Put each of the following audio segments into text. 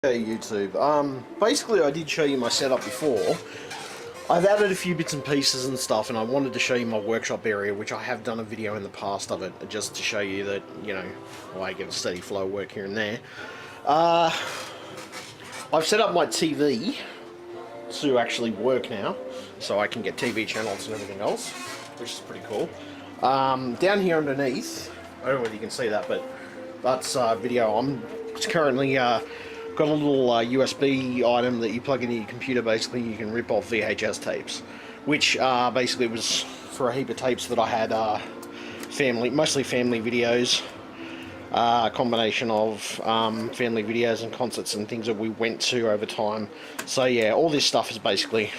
Hey YouTube. Basically I did show you my setup before. I've added a few bits and pieces and stuff, and I wanted to show you my workshop area, which I have done a video in the past of it, just to show you that, you know, I get a steady flow of work here and there. I've set up my TV to actually work now, so I can get TV channels and everything else, which is pretty cool. Down here underneath, I don't know whether you can see that, but that's video. I'm currently got a little USB item that you plug into your computer. Basically, you can rip off VHS tapes, which basically was for a heap of tapes that I had, mostly family videos, a combination of family videos and concerts and things that we went to over time. So yeah, all this stuff is basically,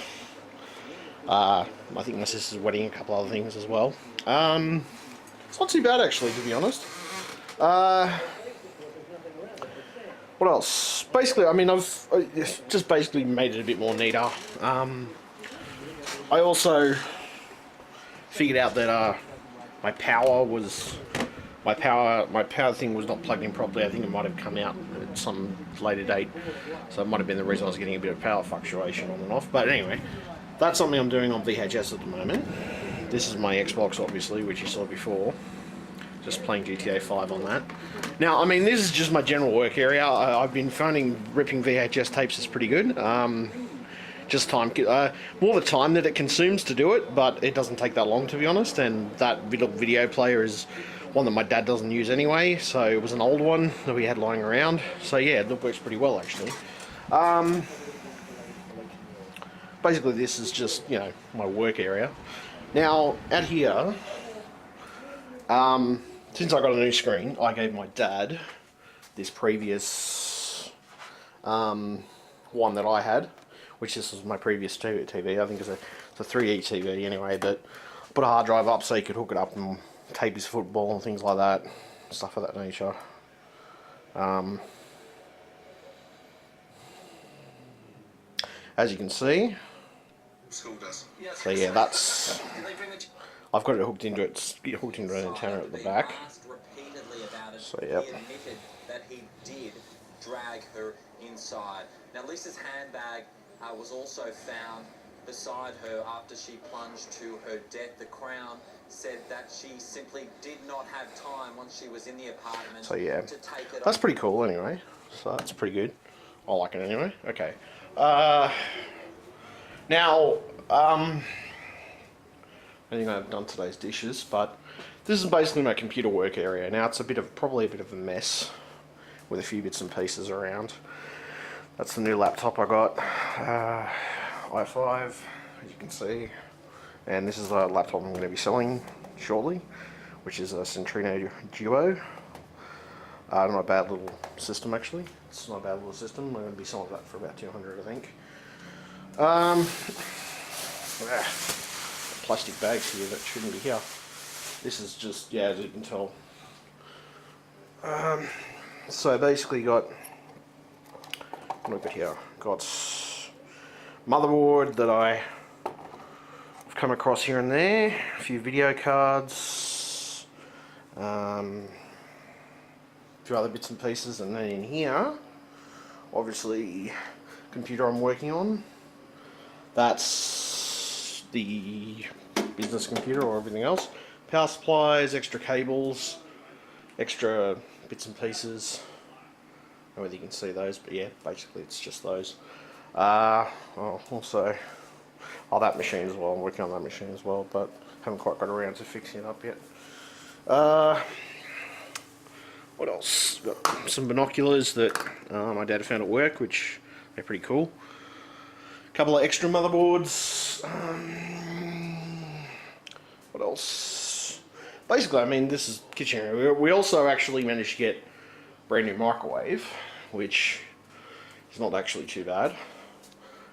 I think my sister's wedding, a couple other things as well. It's not too bad actually, to be honest. What else? Basically, I mean, I've just basically made it a bit more neater. I also figured out that my power thing was not plugged in properly. I think it might have come out at some later date, so it might have been the reason I was getting a bit of power fluctuation on and off. But anyway, that's something I'm doing on VHS at the moment. This is my Xbox, obviously, which you saw before. Just playing GTA 5 on that. Now, I mean, this is just my general work area. I've been finding ripping VHS tapes is pretty good. Just time, more the time that it consumes to do it, but it doesn't take that long, to be honest. And that video player is one that my dad doesn't use anyway, so it was an old one that we had lying around. So yeah, it works pretty well actually. Basically, this is just, you know, my work area. Now, out here, since I got a new screen, I gave my dad this previous one that I had, which this was my previous TV. I think it's a 3D TV anyway, but I put a hard drive up so he could hook it up and tape his football and things like that, stuff of that nature. As you can see, so yeah, that's, I've got it hooked into an antenna at the back. So yep. He admitted that he did drag her inside. Now Lisa's handbag was also found beside her after she plunged to her death. The Crown said that she simply did not have time once she was in the apartment. So yeah, to take it that's pretty cool anyway. So that's pretty good. I like it anyway. Okay. Now, I think I've done today's dishes, but this is basically my computer work area. Now it's probably a bit of a mess with a few bits and pieces around. That's the new laptop I got, i5, as you can see, and this is the laptop I'm going to be selling shortly, which is a Centrino Duo. Not a bad little system actually. It's not a bad little system. I'm going to be selling that for about 200, I think. Plastic bags here that shouldn't be here. This is just, yeah, as you can tell. So basically got, what have I got here? Got motherboard that I've come across here and there, a few video cards, a few other bits and pieces, and then in here, obviously, computer I'm working on. That's the business computer or everything else. Power supplies, extra cables, extra bits and pieces. I don't know whether you can see those, but yeah, basically it's just those. Also, that machine as well. I'm working on that machine as well, but haven't quite got around to fixing it up yet. What else? Got some binoculars that my dad found at work, which they're pretty cool. A couple of extra motherboards. What else? Basically, I mean, this is kitchen area. We also actually managed to get a brand new microwave, which is not actually too bad.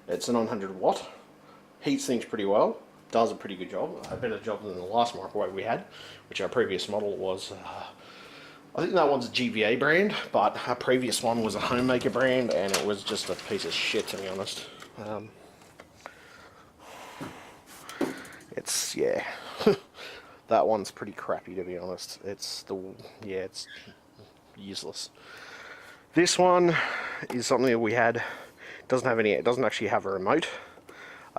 It's a 900 watt. Heats things pretty well. Does a pretty good job. A better job than the last microwave we had, which our previous model was, I think that one's a GVA brand, but our previous one was a Homemaker brand, and it was just a piece of shit, to be honest. It's, yeah, that one's pretty crappy, to be honest. It's useless. This one is something that we had. It doesn't actually have a remote.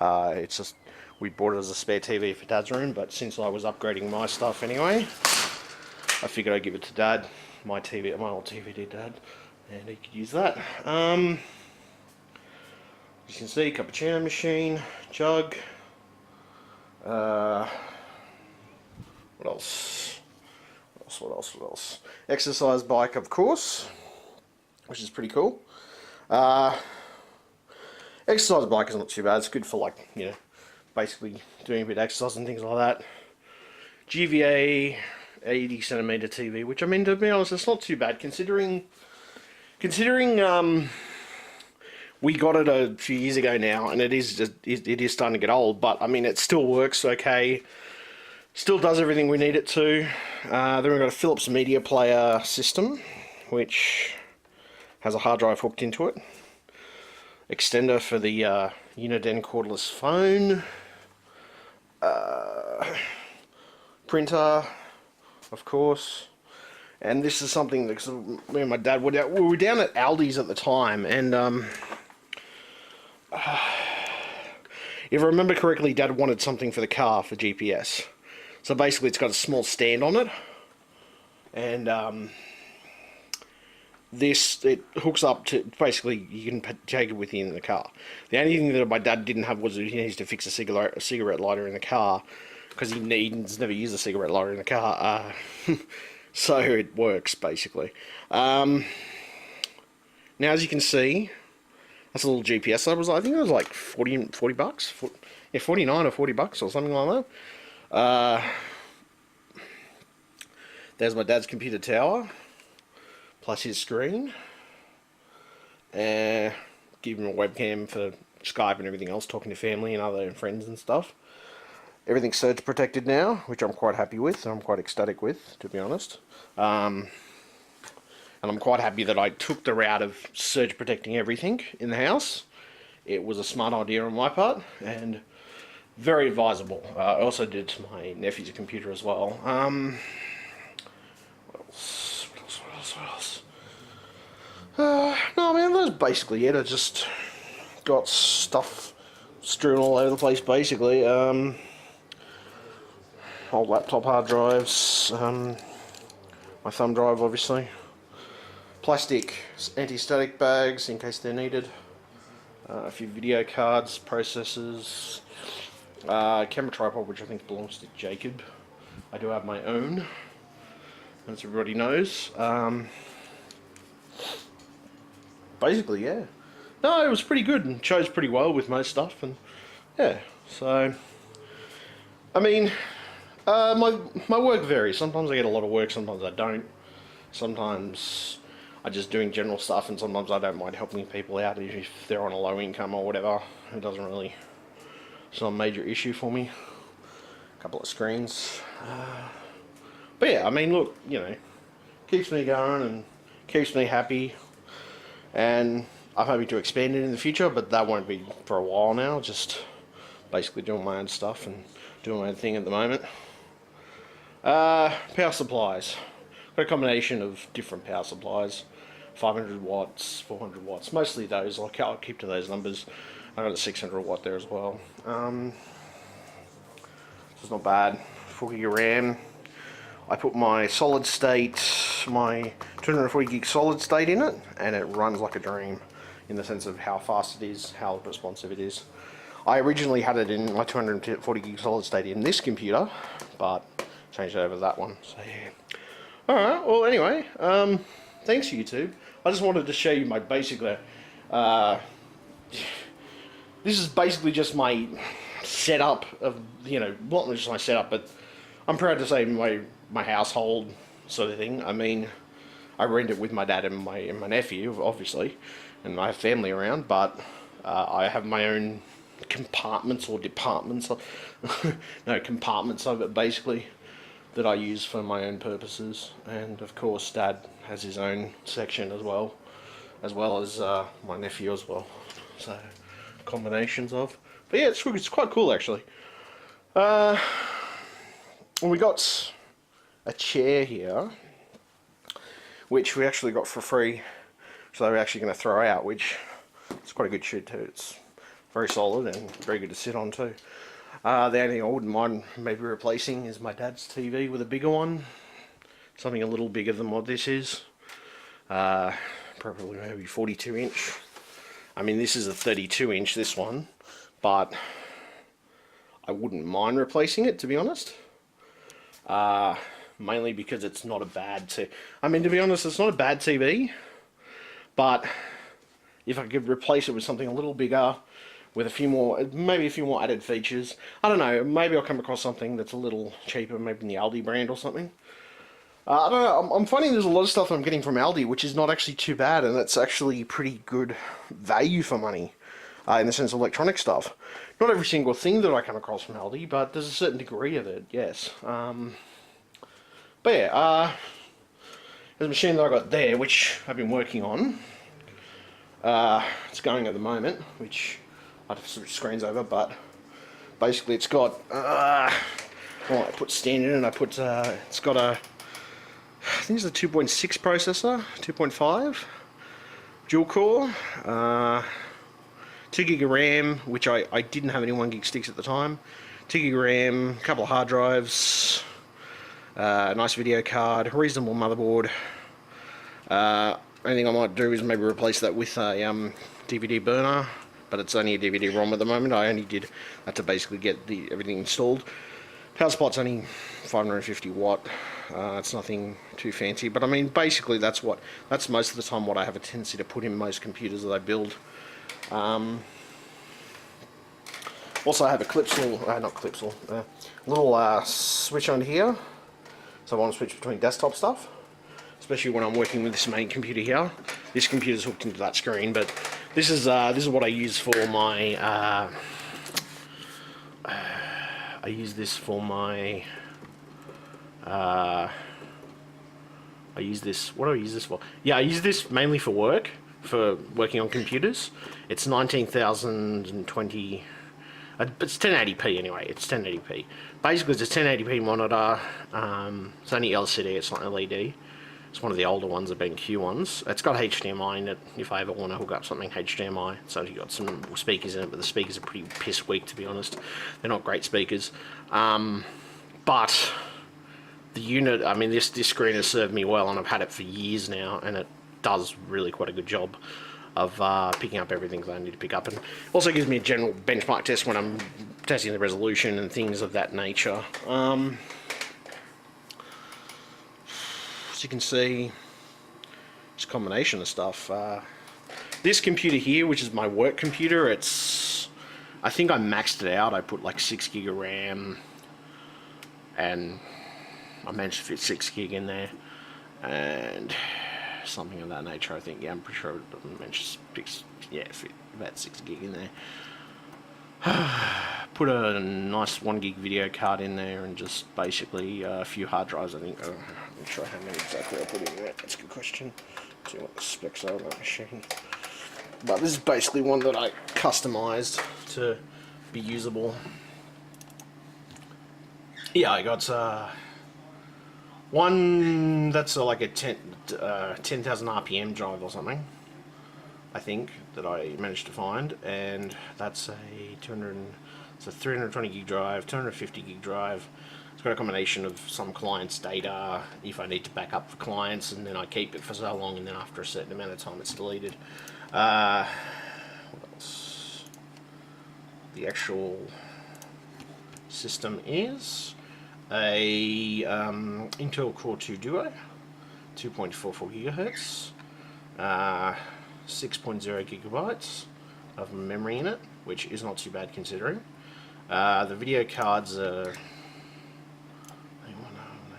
It's just, we bought it as a spare TV for Dad's room, but since I was upgrading my stuff anyway, I figured I'd give it to Dad. My old TV to Dad, and he could use that. As you can see, cappuccino machine, jug. What else? What else? Exercise bike, of course, which is pretty cool. Exercise bike is not too bad. It's good for, like, you know, basically doing a bit of exercise and things like that. GVA 80cm TV, which, I mean, to be honest, it's not too bad considering we got it a few years ago now, and it is starting to get old, but I mean, it still works okay. Still does everything we need it to. Then we've got a Philips Media Player system, which has a hard drive hooked into it. Extender for the Uniden cordless phone. Printer, of course. And this is something that, cause me and my dad we were down at Aldi's at the time, and if I remember correctly, Dad wanted something for the car for GPS. So basically, it's got a small stand on it, and it hooks up to, basically you can take it with you in the car. The only thing that my dad didn't have was he needs to fix a cigarette lighter in the car, because he's never used a cigarette lighter in the car. So it works basically. Now, as you can see, that's a little GPS. I think it was like 40 bucks, yeah, 49 or 40 bucks or something like that. There's my dad's computer tower, plus his screen. Give him a webcam for Skype and everything else, talking to family and other friends and stuff. Everything's surge protected now, which I'm quite happy with, and I'm quite ecstatic with, to be honest. And I'm quite happy that I took the route of surge protecting everything in the house. It was a smart idea on my part, and very advisable. I also did to my nephew's computer as well. What else? No, man, that's basically it. I just got stuff strewn all over the place, basically. Old laptop hard drives, my thumb drive, obviously. Plastic anti-static bags in case they're needed. A few video cards, processors. Camera tripod, which I think belongs to Jacob. I do have my own, as everybody knows. Basically, yeah. No, it was pretty good and chose pretty well with most stuff, and yeah. So, I mean, my work varies. Sometimes I get a lot of work, sometimes I don't. Sometimes I'm just doing general stuff, and sometimes I don't mind helping people out if they're on a low income or whatever. It doesn't really, it's not a major issue for me. A couple of screens. But yeah, I mean, look, you know, keeps me going and keeps me happy. And I'm hoping to expand it in the future, but that won't be for a while now. Just basically doing my own stuff and doing my own thing at the moment. Power supplies. Got a combination of different power supplies. 500 watts, 400 watts. Mostly those. I'll keep to those numbers. I got a 600 watt there as well. It's not bad. 4 gig of RAM. I put my solid state, my 240 gig solid state in it, and it runs like a dream in the sense of how fast it is, how responsive it is. I originally had it in my 240 gig solid state in this computer, but changed it over to that one. So yeah. Alright, well anyway, thanks YouTube. I just wanted to show you my basic, this is basically just my setup of, you know, not just my setup, but I'm proud to say my household sort of thing. I mean, I rent it with my dad and my nephew, obviously, and I have family around, but I have my own compartments or departments, no, compartments of it basically, that I use for my own purposes. And of course Dad has his own section as well as my nephew as well, so combinations of, but yeah, it's quite cool actually. We got a chair here which we actually got for free so they're actually going to throw out, which it's quite a good shed too. It's very solid and very good to sit on too. The only thing I wouldn't mind maybe replacing is my dad's TV with a bigger one, something a little bigger than what this is. Probably maybe 42 inch. I mean, this is a 32 inch, this one, but I wouldn't mind replacing it, to be honest. Mainly because it's not a bad I mean, to be honest, it's not a bad TV, but if I could replace it with something a little bigger, with a few more, maybe a few more added features, I don't know, maybe I'll come across something that's a little cheaper, maybe in the Aldi brand or something. I don't know, I'm finding there's a lot of stuff I'm getting from Aldi, which is not actually too bad, and that's actually pretty good value for money, in the sense of electronic stuff. Not every single thing that I come across from Aldi, but there's a certain degree of it, yes. But yeah, there's a machine that I got there, which I've been working on. It's going at the moment, which I have to switch screens over, but basically it's got, well, I put standard and I put, it's got a, I think it's a 2.6 processor, 2.5, dual core, 2 gig of RAM, which I didn't have any 1 gig sticks at the time, 2 gig of RAM, a couple of hard drives, a nice video card, a reasonable motherboard. Only thing I might do is maybe replace that with a DVD burner, but it's only a DVD ROM at the moment. I only did that to basically get everything installed. Power supply's only 550 watt. It's nothing too fancy, but I mean, basically that's most of the time what I have a tendency to put in most computers that I build. Also, I have a Clipsal, not Clipsal, little switch on here, so I want to switch between desktop stuff, especially when I'm working with this main computer here. This computer's hooked into that screen, but this is what I use for my. I use this for my. I use this. What do I use this for? Yeah, I use this mainly for work, for working on computers. It's 19,020. It's 1080p anyway. It's 1080p. Basically, it's a 1080p monitor. It's only LCD. It's not LED. It's one of the older ones, the BenQ ones. It's got HDMI in it. If I ever want to hook up something HDMI, it's only got some speakers in it, but the speakers are pretty piss weak, to be honest. They're not great speakers. But the unit, I mean, this screen has served me well, and I've had it for years now, and it does really quite a good job of picking up everything that I need to pick up, and also gives me a general benchmark test when I'm testing the resolution and things of that nature. As you can see, it's a combination of stuff. This computer here, which is my work computer, I think I maxed it out. I put like 6 gig of RAM, and I managed to fit 6 gig in there, and something of that nature, I think. Yeah, I'm pretty sure I managed to fit about 6 gig in there. Put a nice 1 gig video card in there, and just basically a few hard drives, I think. I'm not sure how many exactly I put in there. That's a good question. See what the specs are on that machine. But this is basically one that I customized to be usable. Yeah, I got one that's like a 10,000 RPM drive or something, I think, that I managed to find, and that's a 320 gig drive, 250 gig drive. It's got a combination of some clients' data, if I need to back up for clients, and then I keep it for so long, and then after a certain amount of time it's deleted. What else? The actual system is a Intel Core 2 Duo, 2.44 gigahertz, 6.0 gigabytes of memory in it, which is not too bad considering. The video cards are, I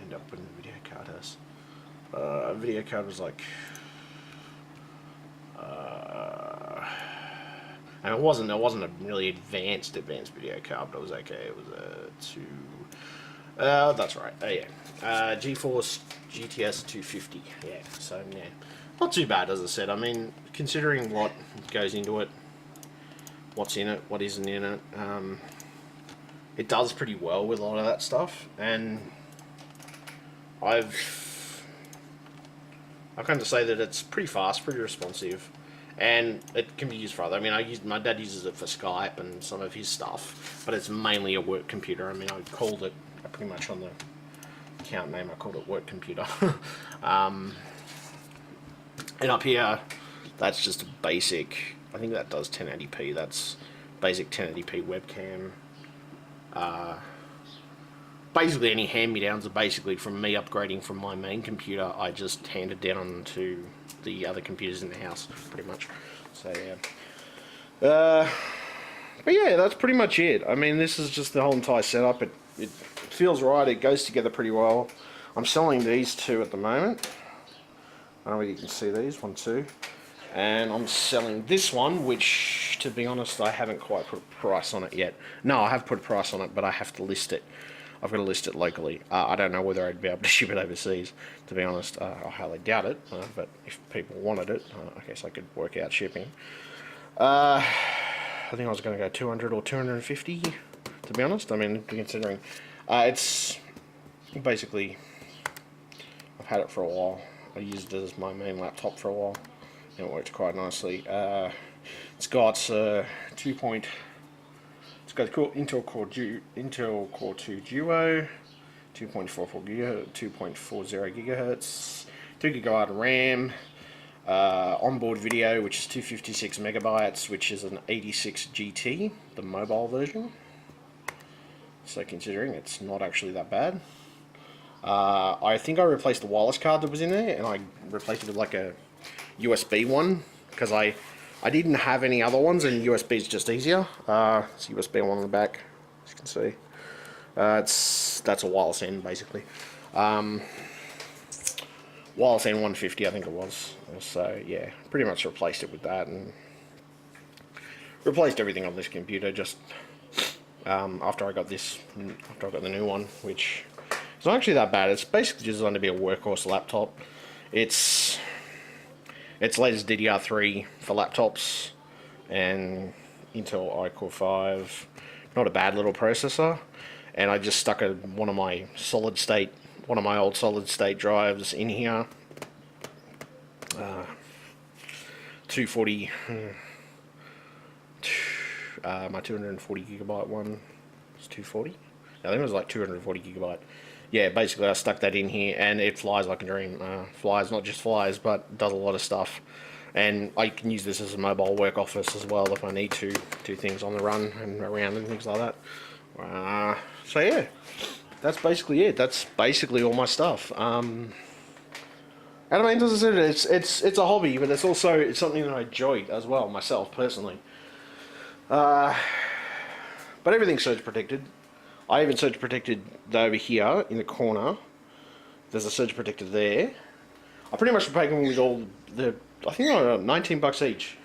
end up putting the video card as. Video card was like, and it wasn't a really advanced video card, but it was okay. It was a that's right. Yeah. GeForce GTS 250. Yeah. So yeah, not too bad, as I said. I mean, considering what goes into it, what's in it, what isn't in it, it does pretty well with a lot of that stuff. And I've I kind of say that it's pretty fast, pretty responsive, and it can be used for other. I mean, my dad uses it for Skype and some of his stuff, but it's mainly a work computer. I mean, I called it pretty much on the account name. I called it work computer. And up here, that's just a basic. I think that does 1080p. That's basic 1080p webcam. Basically, any hand-me-downs are basically from me upgrading from my main computer. I just handed down to the other computers in the house, pretty much. So yeah. But yeah, that's pretty much it. I mean, this is just the whole entire setup. It feels right. It goes together pretty well. I'm selling these two at the moment. I don't know whether you can see these, 1, 2. And I'm selling this one, which, to be honest, I haven't quite put a price on it yet. No, I have put a price on it, but I have to list it. I've got to list it locally. I don't know whether I'd be able to ship it overseas, to be honest. I highly doubt it, but if people wanted it, I guess I could work out shipping. I think I was going to go 200 or 250, to be honest. I mean, considering it's basically, I've had it for a while. I used it as my main laptop for a while, and it worked quite nicely. It's got It's got Intel Core 2 Duo, 2.44 GHz, 2.40 gigahertz, 2 GB RAM, onboard video, which is 256 megabytes, which is an 86 GT, the mobile version. So considering it's not actually that bad. I think I replaced the wireless card that was in there, and I replaced it with like a USB one, because I didn't have any other ones, and USB is just easier. It's USB one on the back, as you can see. That's a wireless end, basically. Wireless N 150, I think it was. So yeah, pretty much replaced it with that, and replaced everything on this computer. Just after I got the new one, which is not actually that bad. It's basically just designed to be a workhorse laptop. It's latest DDR3 for laptops, and Intel iCore 5. Not a bad little processor. And I just stuck one of my old solid state drives in here. 240. My 240 gigabyte one was 240. I think it was like 240 gigabyte. Yeah, basically I stuck that in here, and it flies like a dream. Flies, not just flies, but does a lot of stuff. And I can use this as a mobile work office as well if I need to do things on the run and around and things like that. So yeah, that's basically it. That's basically all my stuff. And I mean, as I said, it's a hobby, but it's something that I enjoy as well myself personally. But everything's surge protected. I even surge protected over here in the corner. There's a surge protector there. I pretty much replaced them with all the, I think they're $19 each.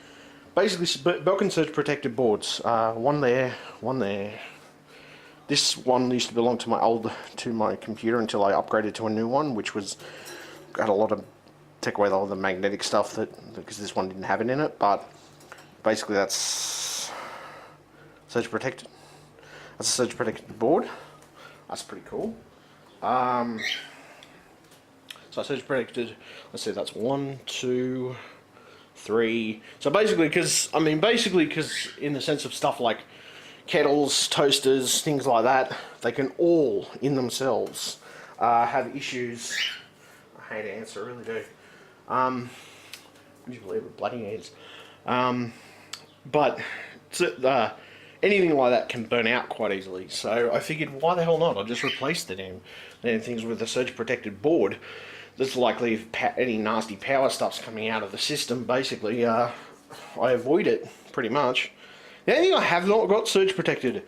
Basically, Belkin surge protected boards. One there, one there. This one used to belong to my computer until I upgraded to a new one, which had a lot of, take away all the magnetic stuff because this one didn't have it in it. But basically, that's surge protected. That's a surge protected board. That's pretty cool. So I surge protected. Let's see, that's 1, 2, 3. So basically, because in the sense of stuff like kettles, toasters, things like that, they can all in themselves have issues. I hate ants, I really do. Would you believe it? Bloody ants. But anything like that can burn out quite easily. So I figured, why the hell not? I'll just replace the damn things with a surge protected board. That's likely if any nasty power stuff's coming out of the system, basically, I avoid it, pretty much. The only thing I have not got surge protected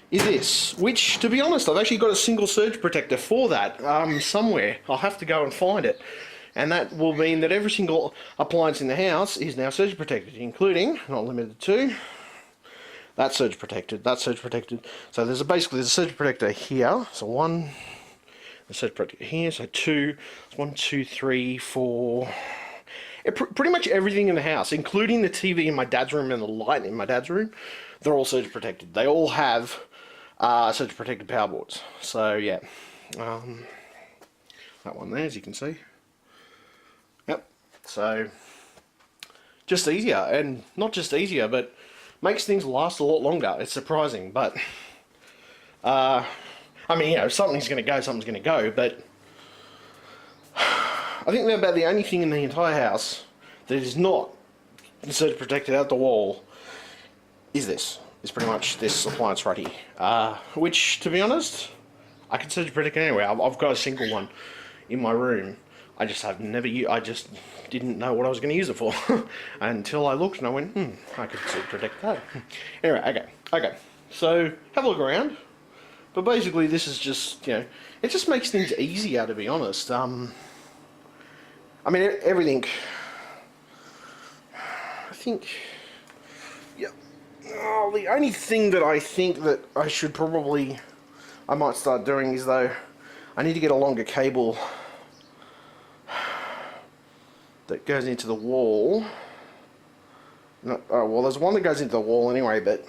is this, which, to be honest, I've actually got a single surge protector for that, somewhere. I'll have to go and find it. And that will mean that every single appliance in the house is now surge protected, including, not limited to, that surge protected, that surge protected. So there's a surge protector here, so one, the surge protector here, so two, 1, 2, 3, 4. Pretty much everything in the house, including the TV in my dad's room and the light in my dad's room, they're all surge protected. They all have surge protected power boards. So yeah, that one there, as you can see. Yep, So just easier, and not just easier, but makes things last a lot longer. It's surprising, but I mean, you know, something's going to go, something's going to go, but I think they're about the only thing in the entire house that is not surge protected out the wall is this. It's pretty much this appliance right here. Which, to be honest, I can surge protect it anyway. I've got a single one in my room. I just have never used. I just didn't know what I was going to use it for until I looked and I went, I could surge protect that. Anyway, okay. So have a look around. But basically, this is just, you know, it just makes things easier, to be honest. I mean, everything. I think. Yep. Oh, the only thing that I think that I might start doing is, though, I need to get a longer cable that goes into the wall. No, oh, well, there's one that goes into the wall anyway, but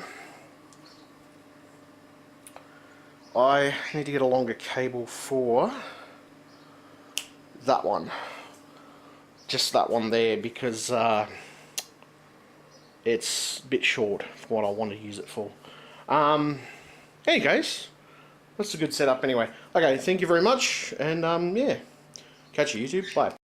I need to get a longer cable for that one. Just that one there, because it's a bit short for what I want to use it for. There you goes. That's a good setup anyway. Okay, thank you very much, and yeah, catch you YouTube. Bye.